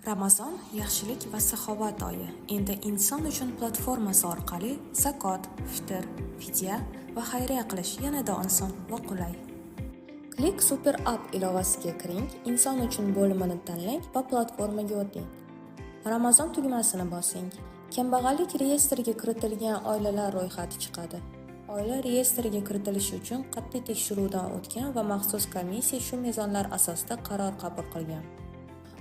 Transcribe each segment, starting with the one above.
Ramazon yaxshilik va saxovat oyi. Endi inson uchun platformasi orqali zakot, fitr, fidya va xayriya qilish yanada oson va qulay. Click Super App ilovasiga kiring, inson uchun bo'limini tanlang va platformaga o'ting. Ramazon tugmasini bosing. Kambag'allik reyestriga kiritilgan oilalar ro'yxati chiqadi. Oila reyestriga kiritilishi uchun qat'iy tekshiruvdan o'tgan va maxsus komissiya shu mezonlar asosida qaror qabul qilgan.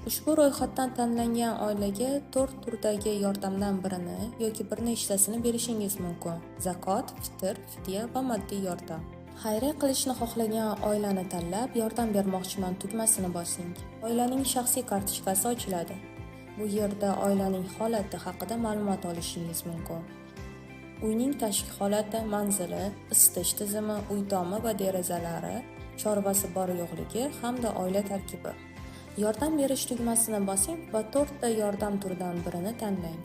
Ushbu ro'yxatdan tanlangan oilaga 4 turdagi yordamdan birini yoki bir nechtasini berishingiz mumkin. Zakot, fitr, fidya va moddiy yordam. Xayriya qilishni xohlagan oilani tanlab, yordam bermoqchiman tugmasini bosing. Oilaning shaxsiy kartochkasi ochiladi. Bu yerda oilaning holati haqida ma'lumot olishingiz mumkin. Uyning tashqi holati, manzili, isitish tizimi, uy tomi va derazalari, chorvasi bor-yo'qligi hamda oila tarkibi. Yordam berish tugmasini bosing va 4 ta yordam turidan birini tanlang.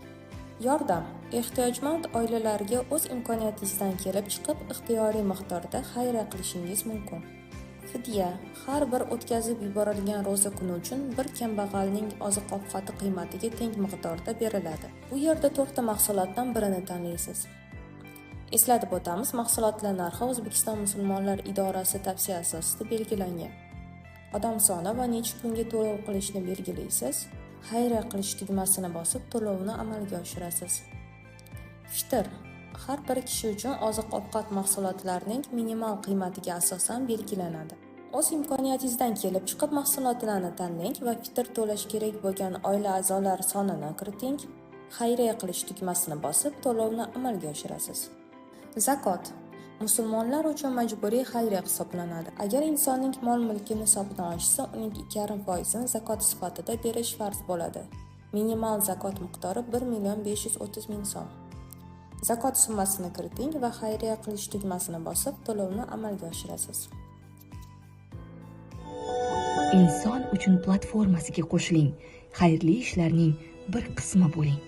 Yordam ehtiyojmand oilalarga o'z imkoniyatingizdan kelib chiqib ixtiyoriy miqdorda xayriya qilishingiz mumkin. Fidya har bir o'tkazib yuborilgan ro'za kuni uchun bir kambag'alning oziq-ovqati qiymatiga teng miqdorda beriladi. Bu yerda 4 ta mahsulotdan birini tanlaysiz. Eslatib o'tamiz, mahsulotlar narxi O'zbekiston musulmonlar idorasi tavsiyasi asosida belgilangan. Odam soni va necha kunga to'lov qilishni belgilaysiz. Xayriya qilish tugmasini bosib to'lovni amalga oshirasiz. Fitr har bir kishi uchun oziq-ovqat mahsulotlarining minimal qiymatiga asosan belgilanadi. O'z imkoniyatingizdan kelib chiqib mahsulotlarni tanlang va fitr to'lash kerak bo'lgan oila a'zolari sonini kiriting. Xayriya qilish tugmasini bosib to'lovni amalga oshirasiz. Zakot musulmonlar uchun majburiy xayriya hisoblanadi. Agar insonning mol-mulki nisobidan oshsa, uning 2,5% zakot sifatida berish farz bo'ladi. Minimal zakot miqdori 1,530,000 so'm. Zakot summasini kiriting va xayriya qilish tugmasini bosib to'lovni amalga oshirasiz. Inson uchun platformasiga qo'shiling. Xayrli ishlarning bir qismi bo'ling.